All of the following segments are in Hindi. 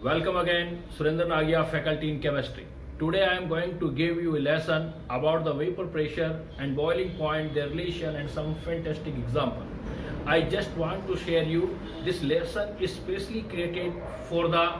Welcome again, Surendra Nagia, faculty in chemistry. Today I am going to give you a lesson about the vapor pressure and boiling point, their relation and some fantastic example. I just want to share you this lesson is specially created for the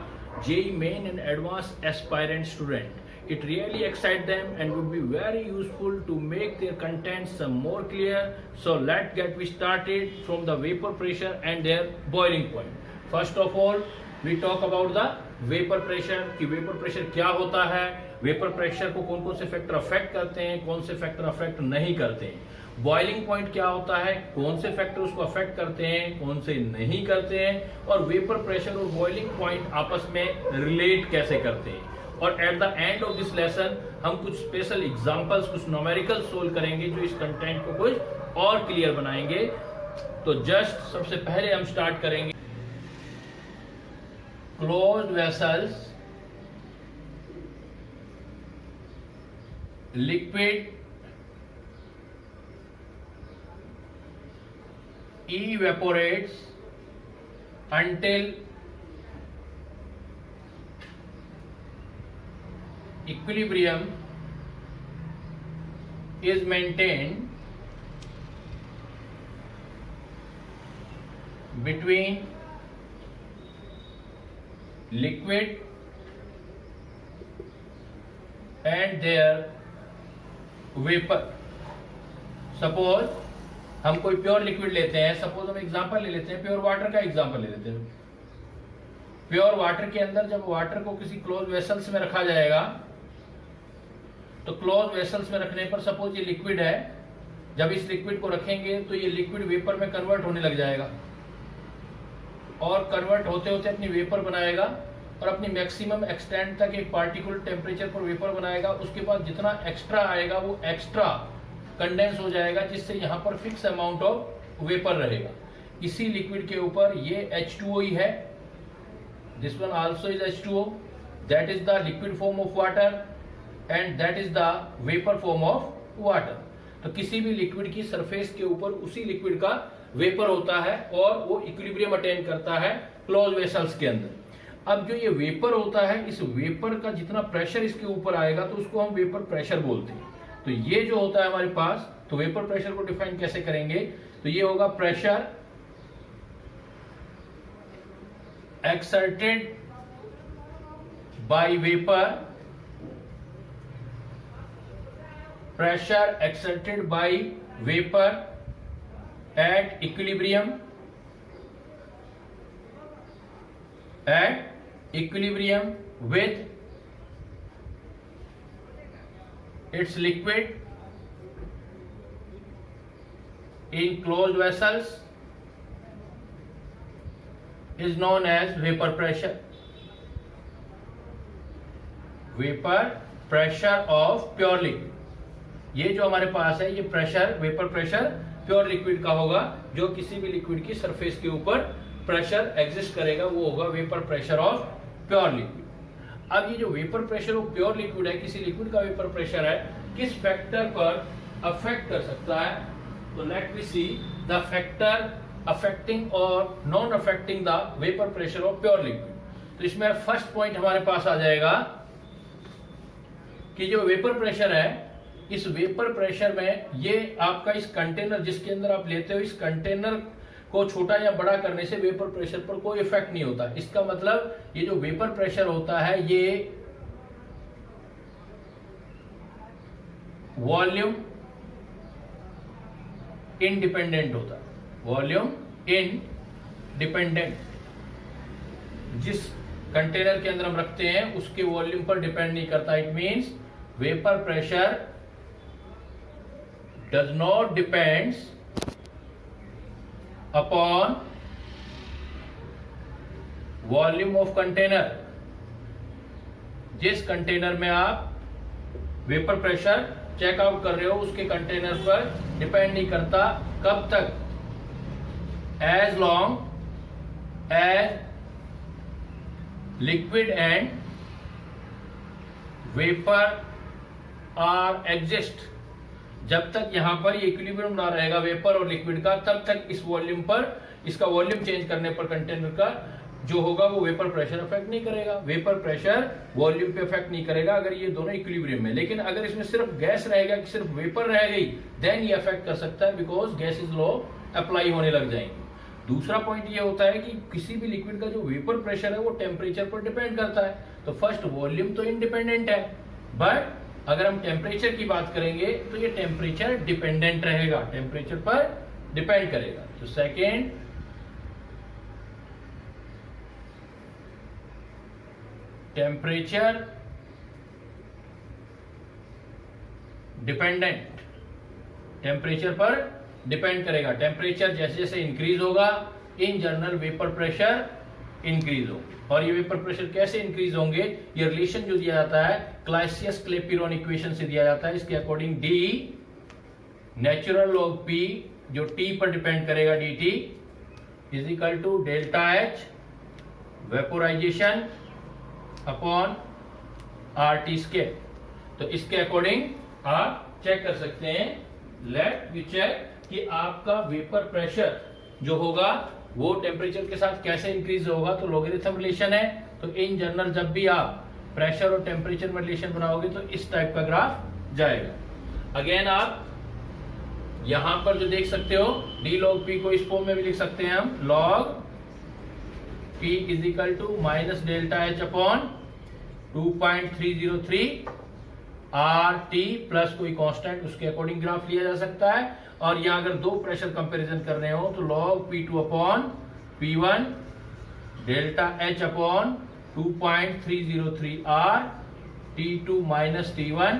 JEE main and advanced aspirant student. It really excites them and would be very useful to make their contents some more clear. So let's get we started from the vapor pressure and their boiling point. First of all, we talk about the vapour pressure कि वेपर प्रेशर क्या होता है, वेपर प्रेशर को कौन कौन से फैक्टर अफेक्ट करते हैं, कौन से फैक्टर अफेक्ट नहीं करते हैं, बॉइलिंग पॉइंट क्या होता है, कौन से फैक्टर उसको अफेक्ट करते हैं, कौन से नहीं करते हैं, और वेपर प्रेशर और बॉइलिंग पॉइंट आपस में रिलेट कैसे करते हैं। और at the end of this lesson हम कुछ स्पेशल एग्जांपल्स, कुछ न्यूमेरिकल सोल्व करेंगे जो इस कंटेंट को कुछ और क्लियर बनाएंगे। तो जस्ट सबसे पहले हम स्टार्ट करेंगे closed vessels, liquid evaporates until equilibrium is maintained between liquid and their vapor। Suppose हम कोई प्योर लिक्विड लेते हैं, सपोज हम एग्जांपल ले लेते हैं, प्योर वाटर का एग्जांपल ले लेते हैं। प्योर वाटर के अंदर जब वाटर को किसी क्लोज वेसल्स में रखा जाएगा, तो क्लोज वेसल्स में रखने पर सपोज ये लिक्विड है, जब इस लिक्विड को रखेंगे तो ये लिक्विड वेपर में कन्वर्ट होने लग जाएगा और कन्वर्ट होते होते अपनी वेपर बनाएगा और अपनी मैक्सिमम एक्सटेंट तक एक पार्टिकुलर टेम्परेचर पर वेपर बनाएगा। उसके बाद जितना एक्स्ट्रा आएगा वो एक्स्ट्रा कंडेंस हो जाएगा, जिससे यहाँ पर फिक्स अमाउंट ऑफ वेपर रहेगा। इसी लिक्विड के ऊपर ये H2O ही है, this one also is H2O, that is the liquid form of water and that is the vapour form of water. तो किसी भी लिक्विड की सरफेस के ऊपर उसी लिक्विड का वेपर होता है और वो इक्विलिब्रियम अटेन करता है क्लोज वेसल्स के अंदर। अब जो ये वेपर होता है, इस वेपर का जितना प्रेशर इसके ऊपर आएगा तो उसको हम वेपर प्रेशर बोलते हैं। तो ये जो होता है हमारे पास, तो वेपर प्रेशर को डिफाइन कैसे करेंगे, तो ये होगा pressure exerted by vapour, pressure exerted by vapour at equilibrium with its liquid in closed vessels is known as vapor pressure। Vapor pressure of pure liquid, ये जो हमारे पास है ये pressure, vapour pressure pure liquid का होगा, जो किसी भी लिक्विड की सरफेस के ऊपर प्रेशर एग्जिस्ट करेगा, वो होगा vapour pressure of pure liquid. अब ये जो vapour pressure of pure liquid है, किसी लिक्विड का वेपर प्रेशर है, किस फैक्टर पर अफेक्ट कर सकता है, तो let we see the factor affecting और non affecting the vapour pressure of pure liquid. तो इसमें फर्स्ट पॉइंट हमारे पास आ जाएगा कि जो वेपर प्रेशर है, इस वेपर प्रेशर में ये आपका इस कंटेनर जिसके अंदर आप लेते हो, इस कंटेनर को छोटा या बड़ा करने से वेपर प्रेशर पर कोई इफेक्ट नहीं होता। इसका मतलब ये जो वेपर प्रेशर होता है ये वॉल्यूम इंडिपेंडेंट होता है, वॉल्यूम इंडिपेंडेंट। जिस कंटेनर के अंदर हम रखते हैं उसके वॉल्यूम पर डिपेंड नहीं करता। It means vapour pressure does not depends upon volume of container। जिस कंटेनर में आप वेपर प्रेशर चेक आउट कर रहे हो उसके कंटेनर पर डिपेंड नहीं करता। कब तक, as long as liquid and vapour are exist, जब तक यहां पर ये इक्विलिब्रियम ना रहेगा वेपर और लिक्विड का, तब तक इस वॉल्यूम पर, इसका वॉल्यूम चेंज करने पर कंटेनर का जो होगा वो वेपर प्रेशर अफेक्ट नहीं करेगा, वेपर प्रेशर वॉल्यूम पे अफेक्ट नहीं करेगा अगर ये दोनों इक्विलिब्रियम में। लेकिन अगर इसमें सिर्फ गैस रहेगा कि सिर्फ वेपर रह गई, देन ये अफेक्ट कर सकता है, बिकॉज गैसेस लॉ अप्लाई होने लग जाएंगे। दूसरा पॉइंट ये होता है कि किसी भी लिक्विड का जो वेपर प्रेशर है वो टेम्परेचर पर डिपेंड करता है। तो फर्स्ट वॉल्यूम तो इंडिपेंडेंट है, बट अगर हम टेम्परेचर की बात करेंगे तो ये टेम्परेचर डिपेंडेंट रहेगा, टेम्परेचर पर डिपेंड करेगा। तो सेकेंड, टेम्परेचर डिपेंडेंट, टेम्परेचर पर डिपेंड करेगा। टेम्परेचर जैसे जैसे इंक्रीज होगा, in general vapour pressure increase होगा। और ये वेपर प्रेशर कैसे इंक्रीज होंगे, ये रिलेशन जो दिया जाता है क्लासियस क्लेपिरॉन इक्वेशन से दिया जाता है। इसके according the natural log p, जो टी पर डिपेंड करेगा, d T is equal to delta H vaporisation upon R T square. तो इसके अकॉर्डिंग आप चेक कर सकते हैं, लेट वी चेक कि आपका वेपर प्रेशर जो होगा वो टेम्परेचर के साथ कैसे इंक्रीज होगा। तो लॉगरिथम रिलेशन है, तो इन जनरल जब भी आप प्रेशर और टेम्परेचर में रिलेशन बनाओगे तो इस टाइप का ग्राफ जाएगा। अगेन आप यहां पर जो देख सकते हो, डी लॉग पी को इस फॉर्म में भी लिख सकते हैं हम, log p is equal to minus delta H upon 2.303 R T plus कोई कांस्टेंट, उसके अकॉर्डिंग ग्राफ लिया जा सकता है। और यहां अगर दो प्रेशर कंपैरिजन कर रहे हो तो log P2 upon P1 delta H upon 2.303 R T2 minus T1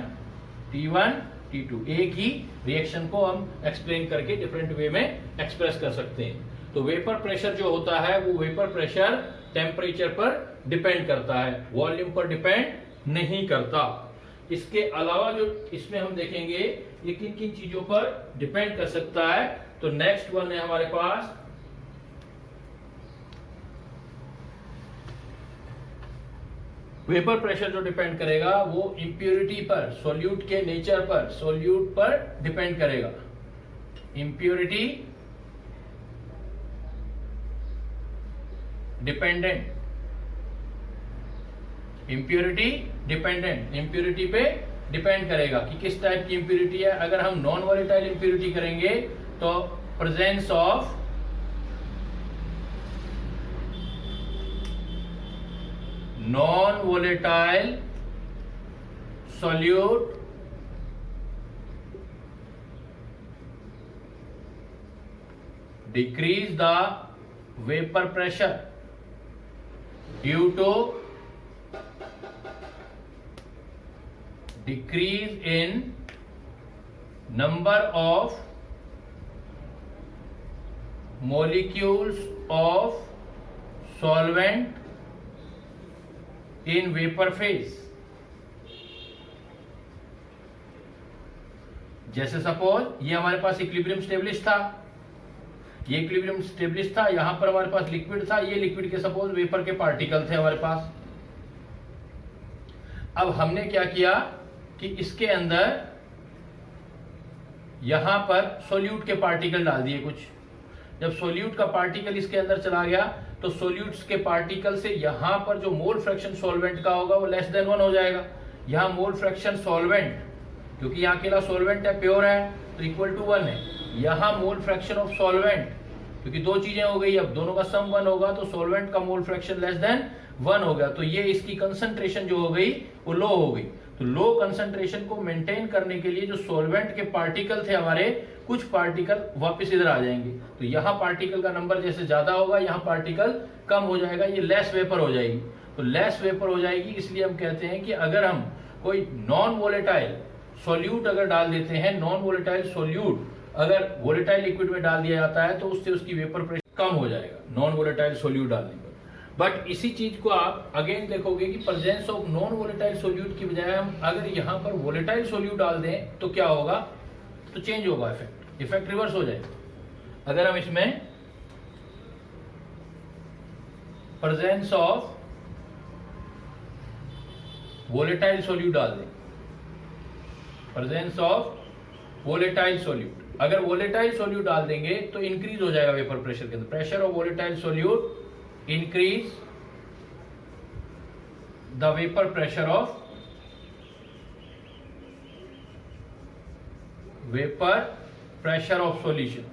T2, एक ही रिएक्शन को हम एक्सप्लेन करके डिफरेंट वे में एक्सप्रेस कर सकते हैं। तो वेपर प्रेशर जो होता है वो वेपर प्रेशर टेम्परेचर पर डिपेंड करता है, वॉल्यूम पर डिपेंड नहीं करता। इसके अलावा जो इसमें हम देखेंगे ये किन किन चीजों पर डिपेंड कर सकता है। तो नेक्स्ट वन है हमारे पास वेपर प्रेशर जो डिपेंड करेगा वो इंप्योरिटी पर, सॉल्यूट के नेचर पर, सॉल्यूट पर डिपेंड करेगा। Impurity dependent, impurity dependent, impurity पे डिपेंड करेगा कि किस टाइप की इंप्योरिटी है। अगर हम नॉन वॉलेटाइल इंप्योरिटी करेंगे तो presence of non volatile solute decrease the vapour pressure due to decrease in number of molecules of solvent in vapor phase। जैसे सपोज ये हमारे पास इक्विलिब्रियम स्टेब्लिश था, ये इक्विलिब्रियम स्टेब्लिश था, यहां पर हमारे पास लिक्विड था, ये लिक्विड के सपोज वेपर के पार्टिकल थे हमारे पास। अब हमने क्या किया कि इसके अंदर यहां पर सोल्यूट के पार्टिकल डाल दिए कुछ। जब सोल्यूट का पार्टिकल इसके अंदर चला गया तो सोल्यूट्स के पार्टिकल से यहां पर जो मोल फ्रैक्शन सॉल्वेंट का होगा वो लेस देन 1 हो जाएगा। यहां मोल फ्रैक्शन सॉल्वेंट, क्योंकि यहां अकेला सॉल्वेंट है, प्योर है, तो इक्वल टू 1 है। यहां मोल फ्रैक्शन ऑफ सॉल्वेंट, क्योंकि दो चीजें हो गई, अब दोनों का सम 1 होगा तो सॉल्वेंट का मोल फ्रैक्शन लेस देन 1 हो गया, तो ये इसकी कंसंट्रेशन जो हो गई वो लो हो गई। तो लो कंसंट्रेशन को मेंटेन करने के लिए जो सॉल्वेंट के पार्टिकल थे हमारे, कुछ पार्टिकल वापस इधर आ जाएंगे। तो यहाँ पार्टिकल का नंबर जैसे ज्यादा होगा, यहाँ पार्टिकल कम हो जाएगा, ये लेस वेपर हो जाएगी। तो लेस वेपर हो जाएगी, इसलिए हम कहते हैं कि अगर हम कोई नॉन वोलेटाइल सॉल्यूट अगर डाल देते हैं, नॉन वोलेटाइल सॉल्यूट अगर वोलेटाइल लिक्विड में डाल दिया जाता है तो उससे उसकी वेपर प्रेशर कम हो जाएगा नॉन वोलेटाइल सॉल्यूट डालने पर। बट इसी चीज को आप अगेन देखोगे कि presence of non volatile solute की बजाय हम अगर यहां पर वोलेटाइल सॉल्यूट डाल दें तो क्या होगा, तो चेंज होगा, इफेक्ट रिवर्स हो जाएगा। अगर हम इसमें प्रेजेंस ऑफ वोलेटाइल सॉल्यूट डाल दें, प्रेजेंस ऑफ वोलेटाइल सॉल्यूट, अगर वोलेटाइल सॉल्यूट डाल देंगे तो इंक्रीज हो जाएगा वेपर प्रेशर के अंदर। Pressure of volatile solute increase the vapor pressure of solution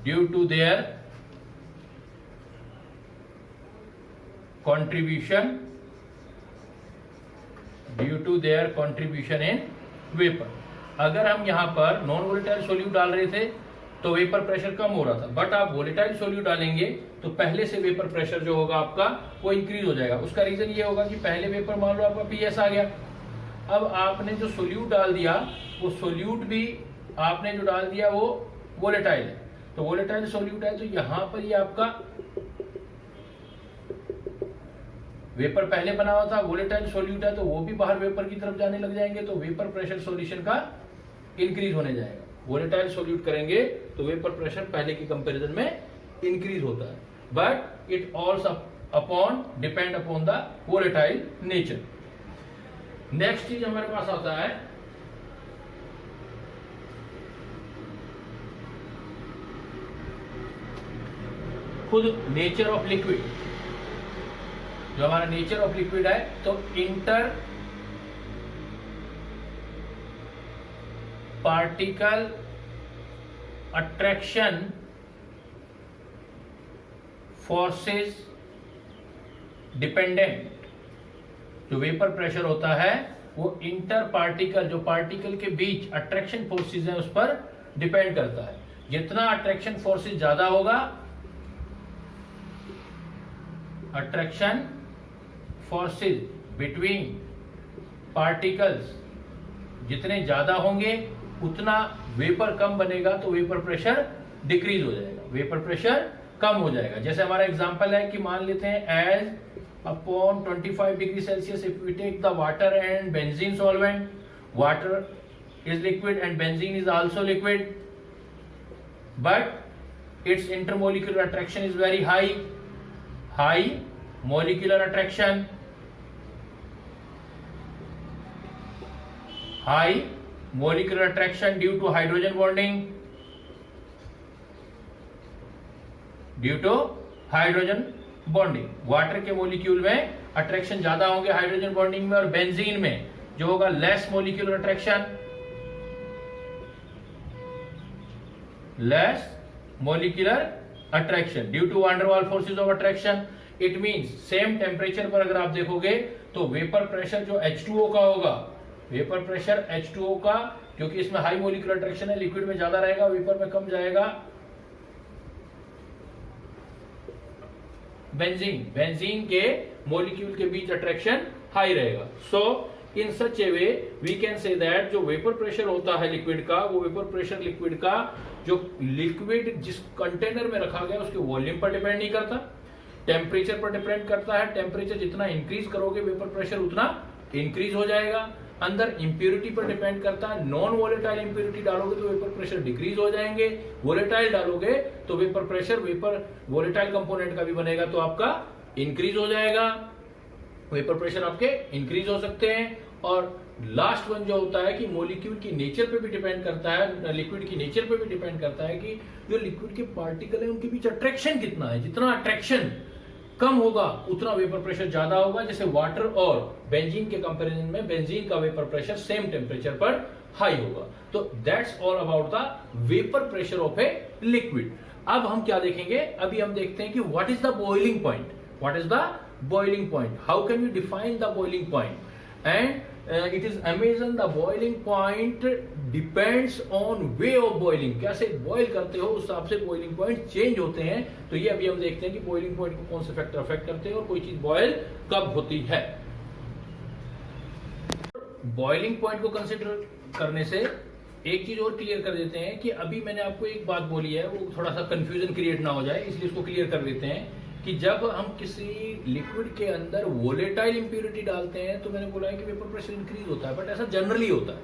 due to their contribution in vapour. अगर हम यहां पर नॉन वोलेटाइल सोल्यूट डाल रहे थे तो वेपर प्रेशर कम हो रहा था, बट आप वोलेटाइल सोल्यूट डालेंगे तो पहले से वेपर प्रेशर जो होगा आपका वो इंक्रीज हो जाएगा। उसका रीजन ये होगा कि पहले वेपर मान लो आपका पीएस आ गया, अब आपने जो सोल्यूट डाल दिया वो सोल्यूट भी आपने जो डाल दिया वो वोलेटाइल है, तो वोलेटाइल सोल्यूट है तो यहां पर ये आपका वेपर पहले बना हुआ था, वोलेटाइल सोल्यूट है तो वो भी बाहर वेपर की तरफ जाने लग जाएंगे, तो वेपर प्रेशर सॉल्यूशन का इंक्रीज होने जाएगा। वोलेटाइल सोल्यूट करेंगे तो वेपर प्रेशर पहले के कंपैरिजन में इंक्रीज होता है, but it also depend upon the volatile nature. Next चीज हमारे पास आता है खुद नेचर ऑफ लिक्विड। जो हमारा नेचर ऑफ लिक्विड है तो inter particle attraction forces dependent. जो वेपर प्रेशर होता है वो इंटर पार्टिकल, जो पार्टिकल के बीच अट्रैक्शन फोर्सेस है उस पर डिपेंड करता है। जितना अट्रैक्शन फोर्सेस ज्यादा होगा, अट्रैक्शन फोर्सेस बिटवीन पार्टिकल्स जितने ज्यादा होंगे उतना वेपर कम बनेगा, तो वेपर प्रेशर डिक्रीज हो जाएगा, वेपर प्रेशर कम हो जाएगा। जैसे हमारा एग्जांपल है कि मान लेते हैं as upon 25 degree Celsius if we take the water and benzene solvent, water is liquid and benzene is also liquid, but its intermolecular attraction is very high molecular attraction, high molecular attraction due to hydrogen bonding, water के मोलिक्यूल में अट्रैक्शन ज्यादा होंगे हाइड्रोजन बॉन्डिंग में, और बेंजीन में जो होगा less molecular attraction due to van der Waals forces of attraction. It means same temperature पर अगर आप देखोगे तो वेपर प्रेशर जो H2O का होगा, वेपर प्रेशर H2O का, क्योंकि इसमें हाई मोलिकुलर अट्रैक्शन है, लिक्विड में ज्यादा रहेगा, वेपर में कम जाएगा। बेंजीन के मोलिक्यूल के बीच अट्रैक्शन हाई रहेगा। So in such a way we can say that जो वेपर प्रेशर होता है लिक्विड का, वो वेपर प्रेशर लिक्विड का जो लिक्विड जिस कंटेनर में रखा गया उसके वॉल्यूम पर डिपेंड नहीं करता, टेम्परेचर पर डिपेंड करता है। टेम्परेचर जितना इंक्रीज करोगे वेपर प्रेशर उतना इंक्रीज हो जाएगा। अंदर इंप्योरिटी पर डिपेंड करता है, नॉन वोलेटाइल इंप्योरिटी डालोगे तो वेपर प्रेशर डिक्रीज हो जाएंगे, वोलेटाइल डालोगे तो vapour pressure vapour volatile component का भी बनेगा तो आपका इंक्रीज हो जाएगा, वेपर प्रेशर आपके इंक्रीज हो सकते हैं। और लास्ट वन जो होता है कि मॉलिक्यूल की नेचर पे भी डिपेंड करता है, लिक्विड की नेचर पे भी डिपेंड करता है कि जो लिक्विड के पार्टिकल है उनके बीच अट्रैक्शन कितना है। जितना अट्रैक्शन कम होगा उतना वेपर प्रेशर ज्यादा होगा। जैसे वाटर और बेंजीन के कंपैरिजन में बेंजीन का वेपर प्रेशर सेम टेम्परेचर पर हाई होगा। तो that's all about the vapour pressure of a liquid. अब हम क्या देखेंगे, अभी हम देखते हैं कि what is the boiling point, what is the boiling point, how can we define the boiling point. And it is amazing the boiling point depends on way of boiling. कैसे बॉइल करते हो उस हिसाब से बॉइलिंग पॉइंट चेंज होते हैं। तो ये अभी हम देखते हैं कि बॉइलिंग पॉइंट को कौन से फैक्टर अफेक्ट करते हैं और कोई चीज बॉयल कब होती है। बॉइलिंग पॉइंट को कंसिडर करने से एक चीज और क्लियर कर देते हैं कि अभी मैंने आपको एक बात बोली है, वो थोड़ा सा कंफ्यूजन क्रिएट ना हो जाए इसलिए उसको क्लियर कर देते हैं कि जब हम किसी लिक्विड के अंदर वोलेटाइल इंप्योरिटी डालते हैं तो मैंने बोला है कि वेपर प्रेशर इंक्रीज होता है, बट ऐसा जनरली होता है,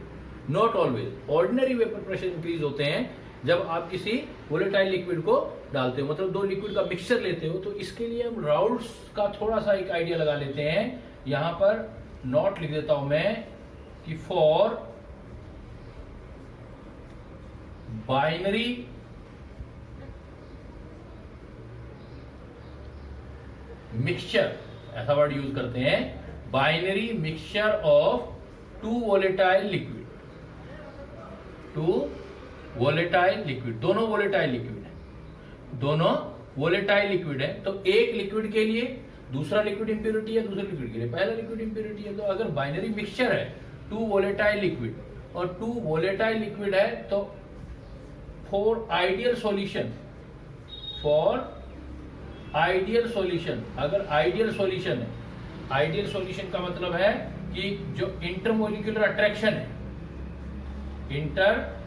not always. Ordinary vapour pressure increase होते हैं जब आप किसी वोलेटाइल लिक्विड को डालते हो, मतलब दो लिक्विड का मिक्सचर लेते हो। तो इसके लिए हम राउल्ट्स का थोड़ा सा एक आइडिया लगा लेते हैं। यहां पर नोट लिख देता हूं मैं कि फॉर बाइनरी मिक्सचर, ऐसा वर्ड यूज करते हैं, binary mixture of two volatile liquid, two volatile liquid, दोनों वोलेटाइल लिक्विड है, दोनों वोलेटाइल लिक्विड है। तो एक लिक्विड के लिए दूसरा लिक्विड इंप्योरिटी है, दूसरे लिक्विड के लिए पहला लिक्विड इंप्योरिटी है। तो अगर बाइनरी मिक्सचर है टू वोलेटाइल लिक्विड और टू वोलेटाइल लिक्विड है, तो फॉर आइडियल सॉल्यूशन, अगर आइडियल सॉल्यूशन है, आइडियल सॉल्यूशन का मतलब है कि जो इंटरमोलिक्यूलर अट्रैक्शन है, इंटर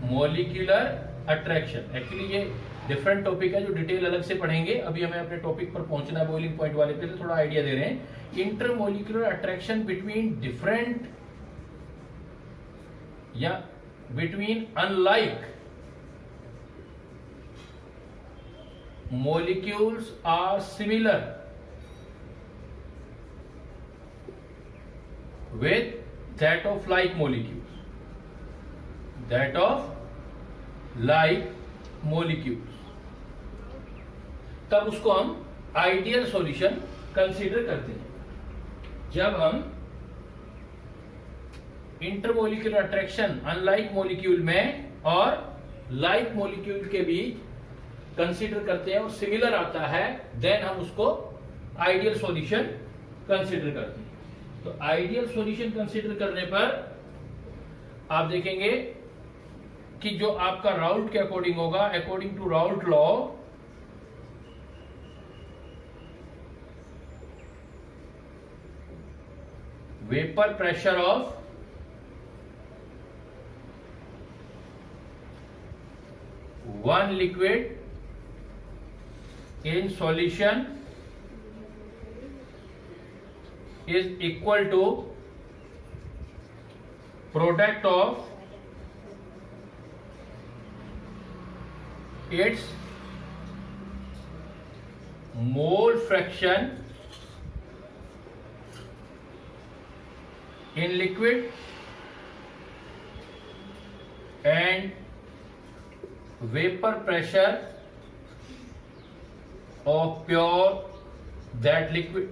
मोलिकुलर अट्रैक्शन, एक्चुअली ये डिफरेंट टॉपिक है जो डिटेल अलग से पढ़ेंगे, अभी हमें अपने टॉपिक पर पहुंचना है, बॉइलिंग पॉइंट वाले पे, तो थोड़ा आइडिया दे रहे हैं। इंटरमोलिकुलर अट्रैक्शन बिटवीन डिफरेंट या between unlike molecules are similar with that of like molecules, that of like molecules, तब उसको हम आइडियल सॉल्यूशन कंसीडर करते हैं। जब हम इंटरमोलिक्यूलर अट्रैक्शन अनलाइक मॉलिक्यूल में और लाइक मॉलिक्यूल के बीच कंसीडर करते हैं और सिमिलर आता है, देन हम उसको आइडियल सॉल्यूशन कंसीडर करते हैं। तो आइडियल सॉल्यूशन कंसीडर करने पर आप देखेंगे कि जो आपका राउल्ट के अकॉर्डिंग होगा, according to Raoult law, vapour pressure of one liquid in solution is equal to product of its mole fraction in liquid and vapor pressure of pure that liquid।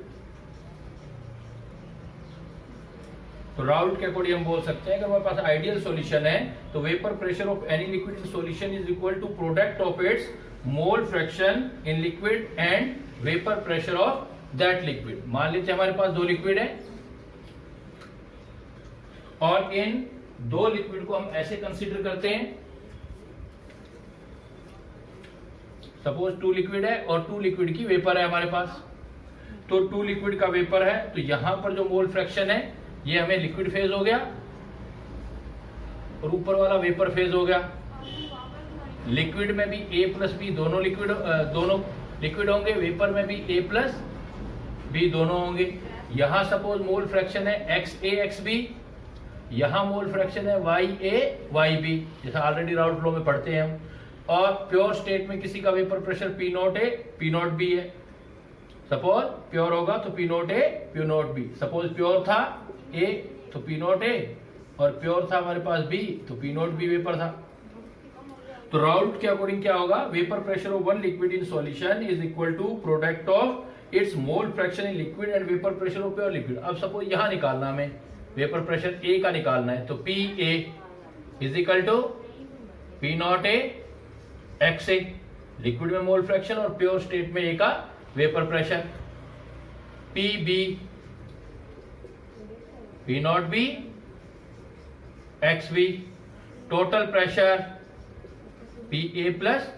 तो राउल्ट के अकॉर्डिंग हम बोल सकते हैं, अगर हमारे पास आइडियल सॉल्यूशन है तो vapour pressure of any liquid in solution is equal to product of its mole fraction in liquid and vapour pressure of that liquid. मान लीजिए हमारे पास दो लिक्विड है और इन दो लिक्विड को हम ऐसे कंसीडर करते हैं, सपोज टू लिक्विड है और टू लिक्विड की वेपर है हमारे पास। तो टू लिक्विड का वेपर है, तो यहां पर जो मोल फ्रैक्शन है ये हमें लिक्विड फेज हो गया और ऊपर वाला वेपर फेज हो गया। लिक्विड में भी A प्लस बी दोनों लिक्विड होंगे, वेपर में भी A प्लस बी दोनों होंगे। यहां सपोज मोल फ्रैक्शन है XA XB, यहां मोल फ्रैक्शन है YA YB, जैसा ऑलरेडी राउल्ट लॉ में पढ़ते हैं हम। और प्योर स्टेट में किसी का vapour pressure P0 A P0 B है। सपोज प्योर होगा तो P0 A P0 B। Suppose pure था A तो P0 A और प्योर था हमारे पास B तो P0 B वेपर था। तो राउल्ट के अकॉर्डिंग क्या होगा, vapour pressure of one liquid in solution is equal to product of its mole fraction in liquid and vapour pressure of pure liquid. अब सपोज यहां निकालना हमें वेपर प्रेशर A का निकालना है, तो PA is equal to P0 A XA, liquid में मोल फ्रैक्शन और प्योर स्टेट में A का vapour pressure, PB P0 B XB, total pressure PA plus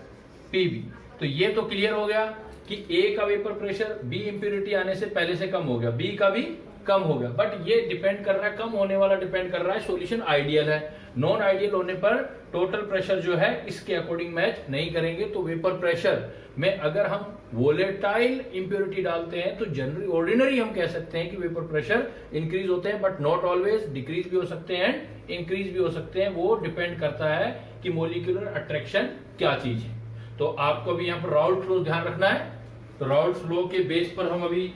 PB। तो ये तो क्लियर हो गया कि A का वेपर प्रेशर B इंप्योरिटी आने से पहले से कम हो गया, B का भी कम हो गया। बट ये डिपेंड कर रहा है, कम होने वाला डिपेंड कर रहा है सॉल्यूशन आइडियल है। नॉन आइडियल होने पर टोटल प्रेशर जो है इसके अकॉर्डिंग मैच नहीं करेंगे। तो वेपर प्रेशर में अगर हम वोलेटाइल इंप्योरिटी डालते हैं तो जनरली ऑर्डिनरी हम कह सकते हैं कि वेपर प्रेशर इंक्रीज होते हैं, बट नॉट ऑलवेज, डिक्रीज भी हो सकते हैं, इंक्रीज भी हो सकते हैं। वो डिपेंड करता है कि मोलिकुलर अट्रैक्शन क्या चीज है। तो आपको भी यहाँ पर राउल्ट लॉ ध्यान रखना है। तो राउल्ट लॉ के बेस पर हम अभी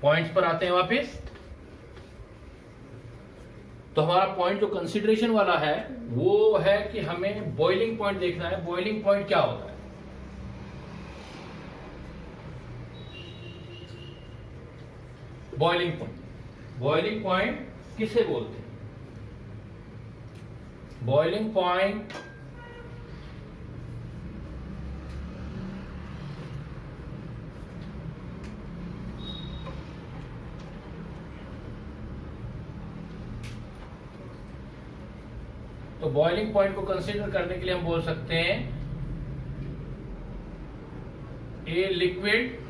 पॉइंट्स पर आते हैं वापस। तो हमारा पॉइंट जो कंसिडरेशन वाला है वो है कि हमें बॉइलिंग पॉइंट देखना है। बॉइलिंग पॉइंट क्या होता है? बॉइलिंग पॉइंट किसे बोलते हैं? बॉइलिंग पॉइंट तो बॉइलिंग पॉइंट को कंसीडर करने के लिए हम बोल सकते हैं a liquid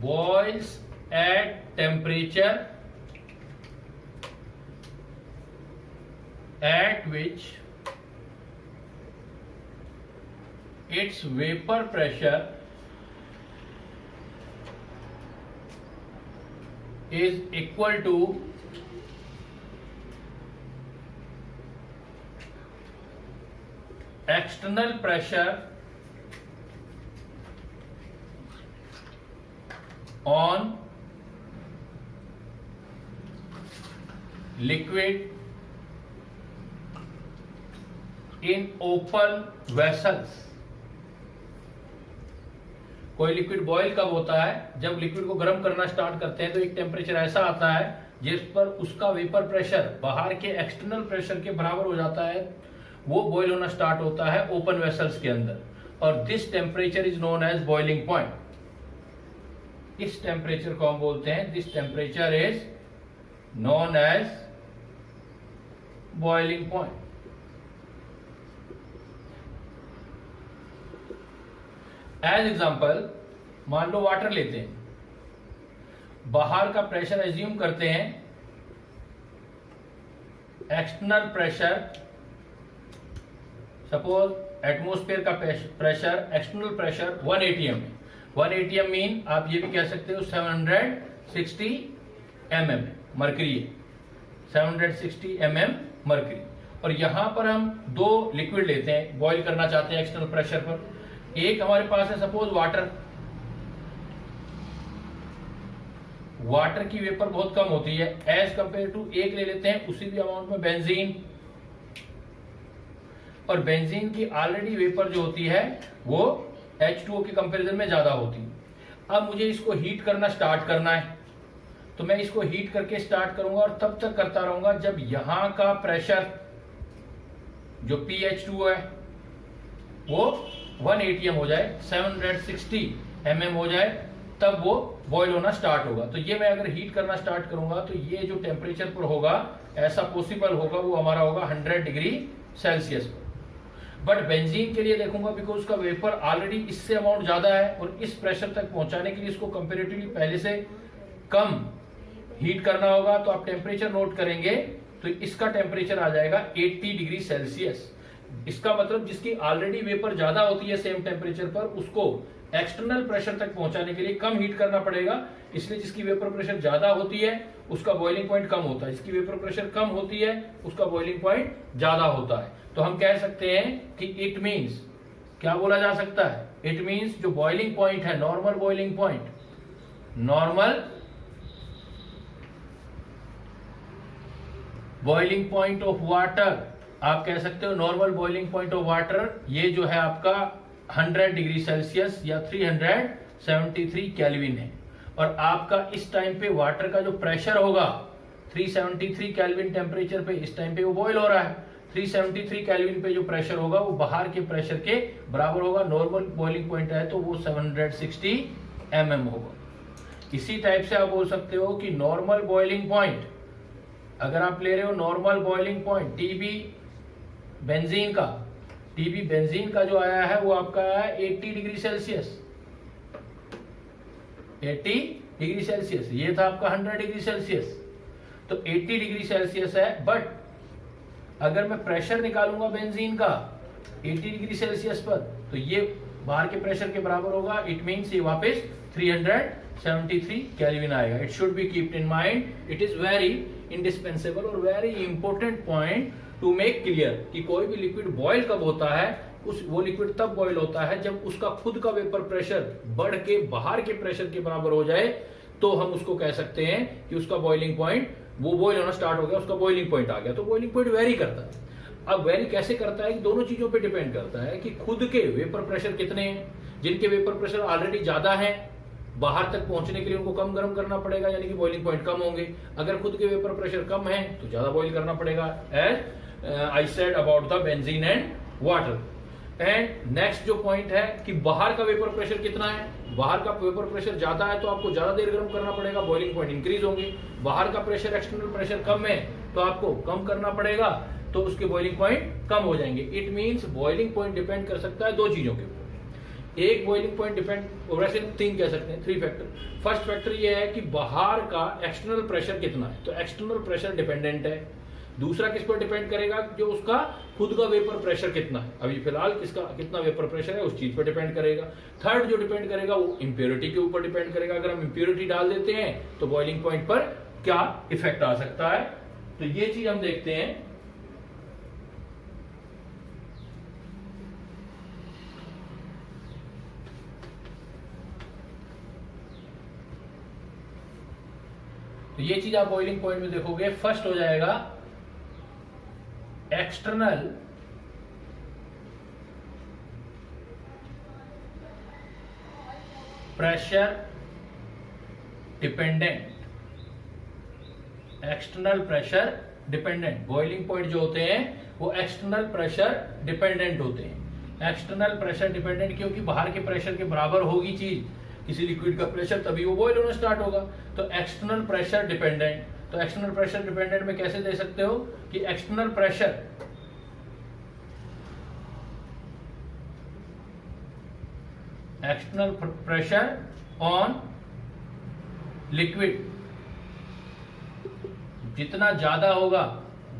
boils at temperature at which its vapor pressure is equal to external pressure on liquid in open vessels। कोई लिक्विड बॉयल कब होता है? जब लिक्विड को गर्म करना स्टार्ट करते हैं तो एक टेम्परेचर ऐसा आता है जिस पर उसका वेपर प्रेशर बाहर के एक्सटर्नल प्रेशर के बराबर हो जाता है, वो बॉयल होना स्टार्ट होता है ओपन वेसल्स के अंदर, और this temperature is known as boiling point. इस टेम्परेचर को हम बोलते हैं, this temperature is known as boiling point. As example, मान लो वाटर लेते हैं, बाहर का प्रेशर एज्यूम करते हैं, एक्सटर्नल प्रेशर, सपोज एटमॉस्फेयर का प्रेशर, एक्सटर्नल प्रेशर 1 atm है। 1 atm मीन आप ये भी कह सकते हो 760 mm मर्करी है, 760 mm मर्करी। और यहां पर हम दो लिक्विड लेते हैं, बॉईल करना चाहते हैं एक्सटर्नल प्रेशर पर। एक हमारे पास है सपोज वाटर की वेपर बहुत कम होती है एज कंपेयर टू, एक ले लेते हैं उसी भी अमाउंट में बेंजीन, और बेंजीन की ऑलरेडी वेपर जो होती है वो H2O के कंपैरिजन में ज्यादा होती है। अब मुझे इसको हीट करना स्टार्ट करना है, तो मैं इसको हीट करके स्टार्ट करूंगा और तब तक करता रहूंगा जब यहां का प्रेशर जो PH2 है वो 1 atm हो जाए, 760 mm हो जाए, तब वो बॉईल होना स्टार्ट होगा। तो ये मैं अगर हीट करना स्टार्ट करूंगा तो ये जो टेम्परेचर पर होगा ऐसा पॉसिबल होगा वो हमारा होगा 100 डिग्री सेल्सियस पर। बट बेंजीन के लिए देखूंगा बिकॉज उसका वेपर ऑलरेडी इससे अमाउंट ज्यादा है और इस प्रेशर तक पहुंचाने के लिए इसको कंपेरेटिवली पहले से कम हीट करना होगा। तो आप टेम्परेचर नोट करेंगे तो इसका टेम्परेचर आ जाएगा 80 डिग्री सेल्सियस। इसका मतलब जिसकी ऑलरेडी वेपर ज्यादा होती है सेम टेम्परेचर पर, उसको एक्सटर्नल प्रेशर तक पहुंचाने के लिए कम हीट करना पड़ेगा, इसलिए जिसकी वेपर प्रेशर ज्यादा होती है उसका बॉइलिंग पॉइंट कम होता है, जिसकी वेपर प्रेशर कम होती है उसका बॉइलिंग पॉइंट ज्यादा होता है। तो हम कह सकते हैं कि इट मीन्स, क्या बोला जा सकता है, इट मीन्स जो बॉइलिंग पॉइंट है, normal boiling point, normal boiling point of water, आप कह सकते हो normal boiling point of water, ये जो है आपका 100 डिग्री सेल्सियस या 373 केल्विन है। और आपका इस टाइम पे वाटर का जो प्रेशर होगा 373 केल्विन टेम्परेचर पे, इस टाइम पे वो बॉईल हो रहा है, 373 केल्विन पे जो प्रेशर होगा वो बाहर के प्रेशर के बराबर होगा। नॉर्मल बॉइलिंग पॉइंट है तो वो 760 mm होगा। इसी टाइप से आप बोल सकते हो कि नॉर्मल बॉइलिंग पॉइंट, अगर आप ले रहे हो normal boiling point TB benzene का, टीबी बेंजीन का जो आया है वो आपका आया है 80 डिग्री सेल्सियस, 80 डिग्री सेल्सियस, ये था आपका 100 डिग्री सेल्सियस, तो 80 डिग्री सेल्सियस है। बट अगर मैं प्रेशर निकालूंगा बेंजीन का 80 डिग्री सेल्सियस पर तो ये बाहर के प्रेशर के बराबर होगा, इट मीन्स ये वापस 373 केल्विन आएगा। It should be keeped in mind, it is very indispensable और very important point to make clear कि कोई भी लिक्विड बॉयल कब होता है, वो लिक्विड तब बॉयल होता है जब उसका खुद का वेपर प्रेशर बढ़ के बाहर के प्रेशर के बराबर हो जाए, तो हम उसको कह सकते हैं कि उसका बॉइलिंग पॉइंट, वो बॉइल होना स्टार्ट हो गया, उसका बॉइलिंग पॉइंट आ गया। तो बॉइलिंग पॉइंट वेरी करता है। अब वेरी कैसे करता है कि दोनों चीजों पे डिपेंड करता है कि खुद के वेपर प्रेशर कितने हैं। जिनके वेपर प्रेशर ऑलरेडी ज्यादा है, बाहर तक पहुंचने के लिए उनको कम गर्म करना पड़ेगा, यानी कि बॉइलिंग पॉइंट कम होंगे। अगर खुद के वेपर प्रेशर कम है तो ज्यादा बॉइल करना पड़ेगा, as I said about the benzene and water. And next जो पॉइंट है कि बाहर का वेपर प्रेशर कितना है। बाहर का वेपर प्रेशर ज्यादा है तो आपको ज्यादा देर गर्म करना पड़ेगा, बॉइलिंग पॉइंट इंक्रीज होंगे। बाहर का प्रेशर, एक्सटर्नल प्रेशर कम है तो आपको कम करना पड़ेगा, तो उसके बॉइलिंग पॉइंट कम हो जाएंगे। It means boiling point depend कर सकता है दो चीजों के ऊपर। एक बॉइलिंग पॉइंट डिपेंड, वैसे तीन कह सकते हैं, 3 फैक्टर। फर्स्ट फैक्टर ये है कि बाहर का एक्सटर्नल प्रेशर कितना है, तो एक्सटर्नल प्रेशर डिपेंडेंट है। दूसरा किस पर डिपेंड करेगा, जो उसका खुद का वेपर प्रेशर कितना है, अभी फिलहाल किसका कितना वेपर प्रेशर है उस चीज पर डिपेंड करेगा। थर्ड जो डिपेंड करेगा वो इंप्योरिटी के ऊपर डिपेंड करेगा। अगर हम इंप्योरिटी डाल देते हैं तो बॉइलिंग पॉइंट पर क्या इफेक्ट आ सकता है, तो ये चीज हम देखते हैं। तो ये चीज आप बॉइलिंग पॉइंट में देखोगे। फर्स्ट हो जाएगा external pressure dependent. External pressure dependent boiling point जो होते हैं वो एक्सटर्नल प्रेशर डिपेंडेंट होते हैं। एक्सटर्नल प्रेशर डिपेंडेंट क्योंकि बाहर के प्रेशर के बराबर होगी चीज, किसी लिक्विड का प्रेशर, तभी वो बॉयल होना स्टार्ट होगा। तो एक्सटर्नल प्रेशर डिपेंडेंट, तो एक्सटर्नल प्रेशर डिपेंडेंट में कैसे दे सकते हो कि एक्सटर्नल प्रेशर ऑन लिक्विड जितना ज्यादा होगा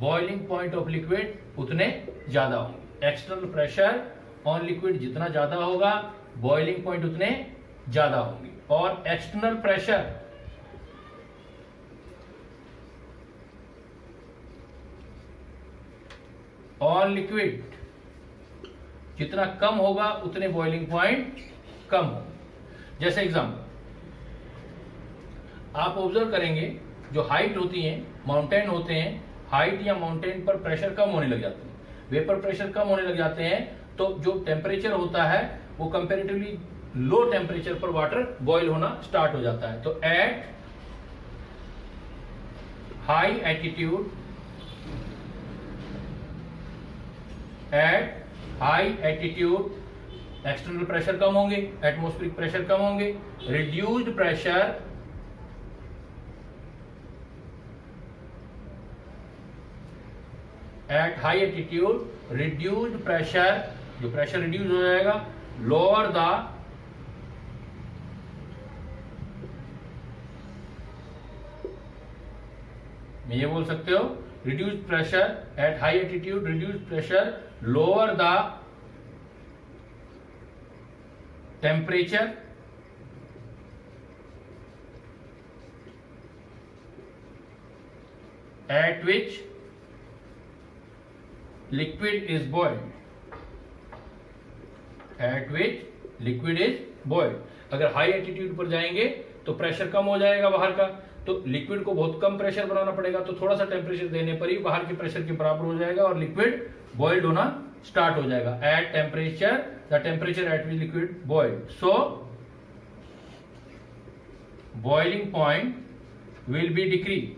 बॉइलिंग पॉइंट ऑफ लिक्विड उतने ज्यादा होंगे। एक्सटर्नल प्रेशर ऑन लिक्विड जितना ज्यादा होगा बॉइलिंग पॉइंट उतने ज्यादा होंगे। और एक्सटर्नल प्रेशर ऑन लिक्विड जितना कम होगा उतने बॉइलिंग पॉइंट कम होंगे। जैसे एग्जांपल आप ऑब्जर्व करेंगे, जो हाइट होती है, माउंटेन होते हैं, हाइट या माउंटेन पर प्रेशर कम होने लग जाते हैं, वेपर प्रेशर कम होने लग जाते हैं, तो जो टेम्परेचर होता है वो कंपैरेटिवली लो टेम्परेचर पर वाटर बॉईल होना स्टार्ट हो जाता है। तो at high altitude external pressure कम होंगे, एटमॉस्फेरिक प्रेशर कम होंगे। Reduced pressure at high altitude, reduced pressure, जो प्रेशर रिड्यूस हो जाएगा, लोअर द में ये बोल सकते हो reduced pressure at high altitude, reduced pressure lower the temperature at which liquid is boiled, at which liquid is boiled। अगर हाई एटीट्यूड पर जाएंगे तो प्रेशर कम हो जाएगा बाहर का, तो लिक्विड को बहुत कम प्रेशर बनाना पड़ेगा, तो थोड़ा सा टेम्परेचर देने पर ही बाहर के प्रेशर के बराबर हो जाएगा और लिक्विड बॉइल्ड होना स्टार्ट हो जाएगा। At temperature, the temperature at which liquid boiled, so boiling point will be decrease,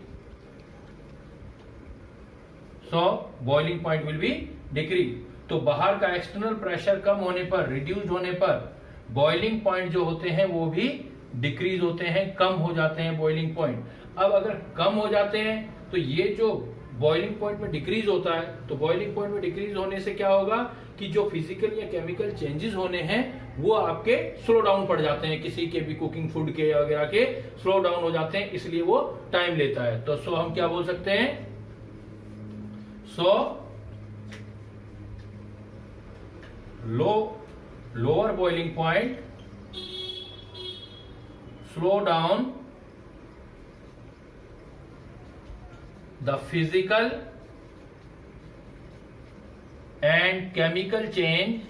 so boiling point will be decrease. तो बाहर का एक्सटर्नल प्रेशर कम होने पर, रिड्यूस्ड होने पर बॉइलिंग पॉइंट जो होते हैं वो भी डिक्रीज होते हैं, कम हो जाते हैं बॉइलिंग पॉइंट। अब अगर कम हो जाते हैं तो ये जो बॉइलिंग पॉइंट में डिक्रीज होता है, तो बॉइलिंग पॉइंट में डिक्रीज होने से क्या होगा कि जो फिजिकल या केमिकल चेंजेस होने हैं वो आपके स्लो डाउन पड़ जाते हैं, किसी के भी कुकिंग फूड के वगैरह के स्लो डाउन हो जाते हैं, इसलिए वो टाइम लेता है। तो सो हम क्या बोल सकते हैं, सो lower boiling point slow down the physical and chemical change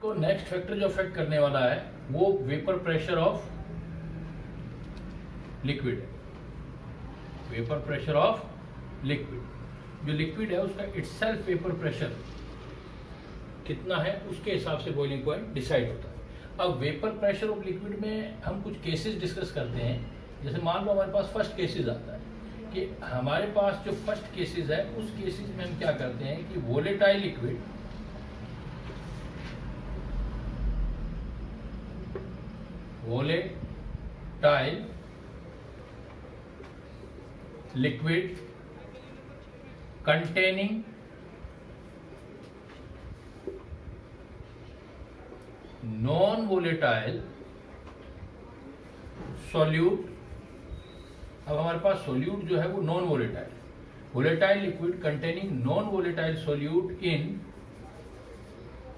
को नेक्स्ट फैक्टर जो अफेक्ट करने वाला है वो वेपर प्रेशर ऑफ लिक्विड है। वेपर प्रेशर ऑफ लिक्विड, जो लिक्विड है उसका इटसेल्फ वेपर प्रेशर कितना है उसके हिसाब से बॉइलिंग पॉइंट डिसाइड होता है। अब वेपर प्रेशर ऑफ लिक्विड में हम कुछ केसेस डिस्कस करते हैं। जैसे मान लो हमारे पास फर्स्ट केसेस आता है कि हमारे पास जो फर्स्ट केसेस है उस केसेस में हम क्या करते हैं कि volatile liquid containing non-volatile solute। अब हमारे पास सोल्यूट जो है वो non volatile, volatile liquid containing non volatile solute in